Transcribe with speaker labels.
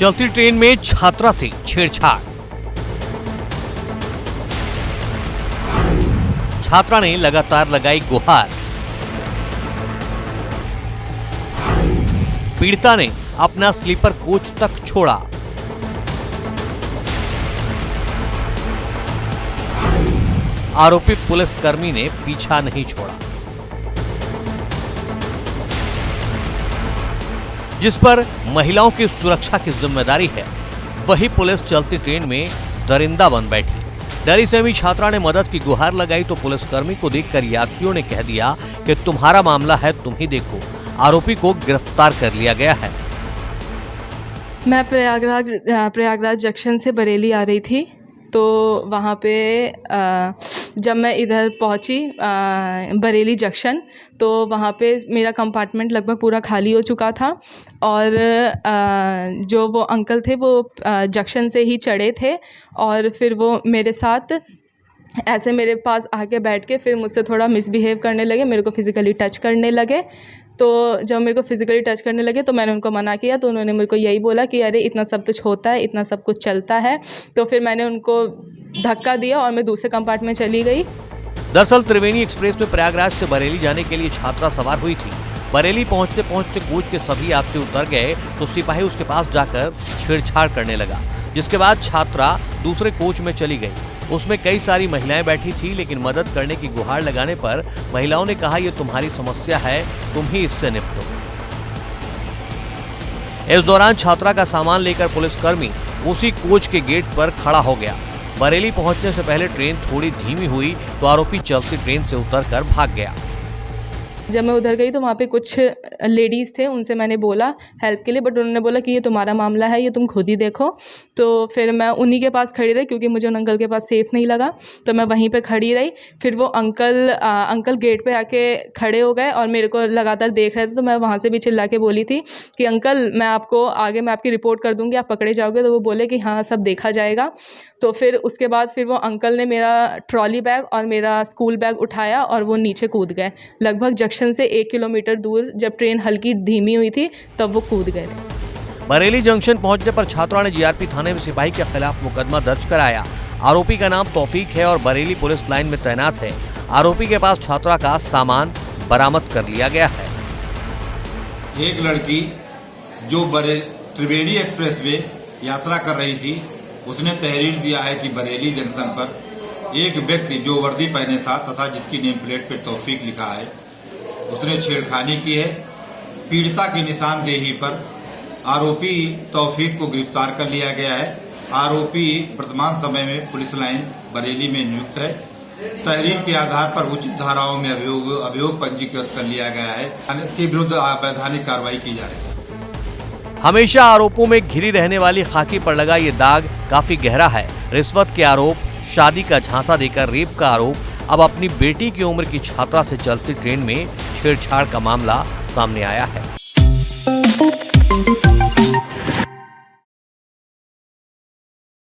Speaker 1: चलती ट्रेन में छात्रा से छेड़छाड़। छात्रा ने लगातार लगाई गुहार। पीड़िता ने अपना स्लीपर कोच तक छोड़ा। आरोपी पुलिसकर्मी ने पीछा नहीं छोड़ा, जिस पर महिलाओं की सुरक्षा की जिम्मेदारी है, वही पुलिस चलती ट्रेन में दरिंदा बन बैठी। डरी सहमी छात्रा ने मदद की गुहार लगाई तो पुलिसकर्मी को देखकर यात्रियों ने कह दिया कि तुम्हारा मामला है, तुम ही देखो। आरोपी को गिरफ्तार कर लिया गया है।
Speaker 2: मैं प्रयागराज जंक्शन से बरेली आ रही थी, तो वहाँ पे जब मैं इधर पहुँची बरेली जंक्शन, तो वहाँ पे मेरा कंपार्टमेंट लगभग पूरा खाली हो चुका था और जो वो अंकल थे वो जंक्शन से ही चढ़े थे और फिर वो मेरे साथ ऐसे मेरे पास आके बैठ के फिर मुझसे थोड़ा मिसबिहेव करने लगे, मेरे को फिज़िकली टच करने लगे। तो जब मेरे को फिज़िकली टच करने लगे तो मैंने उनको मना किया, तो उन्होंने मेरे को यही बोला कि अरे इतना सब कुछ होता है, इतना सब कुछ चलता है। तो फिर मैंने उनको धक्का दिया और मैं दूसरे कंपार्टमेंट में चली गई।
Speaker 1: दरअसल त्रिवेणी एक्सप्रेस में प्रयागराज से बरेली जाने के लिए छात्रा सवार हुई थी। बरेली पहुंचते पहुंचते कोच के सभी यात्री उतर गए तो सिपाही उसके पास जाकर छेड़छाड़ करने लगा, जिसके बाद छात्रा दूसरे कोच में चली गई। उसमें कई सारी महिलाएं बैठी थी, लेकिन मदद करने की गुहार लगाने पर महिलाओं ने कहा, ये तुम्हारी समस्या है, तुम ही इससे निपटो। इस दौरान छात्रा का सामान लेकर पुलिसकर्मी उसी कोच के गेट पर खड़ा हो गया। बरेली पहुंचने से पहले ट्रेन थोड़ी धीमी हुई तो आरोपी चलती ट्रेन से उतरकर भाग गया।
Speaker 2: जब मैं उधर गई तो वहाँ पे कुछ लेडीज़ थे, उनसे मैंने बोला हेल्प के लिए, बट उन्होंने बोला कि ये तुम्हारा मामला है, ये तुम खुद ही देखो। तो फिर मैं उन्हीं के पास खड़ी रही क्योंकि मुझे उन अंकल के पास सेफ़ नहीं लगा, तो मैं वहीं पे खड़ी रही। फिर वो अंकल गेट पे आके खड़े हो गए और मेरे को लगातार देख रहे थे, तो मैं वहाँ से भी चिल्ला के बोली थी कि अंकल मैं आपकी रिपोर्ट कर दूँगी, आप पकड़े जाओगे। तो वो बोले कि हाँ सब देखा जाएगा। तो फिर उसके बाद फिर वो अंकल ने मेरा ट्रॉली बैग और मेरा स्कूल बैग उठाया और वो नीचे कूद गए। लगभग जंक्शन से 1 किलोमीटर दूर जब ट्रेन हल्की धीमी हुई थी तब वो कूद गए थे।
Speaker 1: बरेली जंक्शन पहुंचने पर छात्रा ने जीआरपी थाने में सिपाही के खिलाफ मुकदमा दर्ज कराया। आरोपी का नाम तौफीक है और बरेली पुलिस लाइन में तैनात है। आरोपी के पास छात्रा का सामान बरामद कर लिया गया है।
Speaker 3: एक लड़की जो त्रिवेणी एक्सप्रेस में यात्रा कर रही थी, उसने तहरीर दिया है कि बरेली जंक्शन पर एक व्यक्ति जो वर्दी पहने था तथा जिसकी नेम प्लेट पर तौफीक लिखा है, उसने छेड़खानी की है। पीड़िता की निशानदेही पर आरोपी तौफीक को गिरफ्तार कर लिया गया है। आरोपी वर्तमान समय में पुलिस लाइन बरेली में नियुक्त है। तहरीर के आधार पर उचित धाराओं में अभियोग पंजीकृत कर लिया गया है। इसके विरुद्ध वैधानिक कार्रवाई की जा रही है।
Speaker 1: हमेशा आरोपों में घिरी रहने वाली खाकी पर लगा ये दाग काफी गहरा है। रिश्वत के आरोप, शादी का झांसा देकर रेप का आरोप, अब अपनी बेटी की उम्र की छात्रा से चलती ट्रेन में छेड़छाड़ का मामला सामने आया है।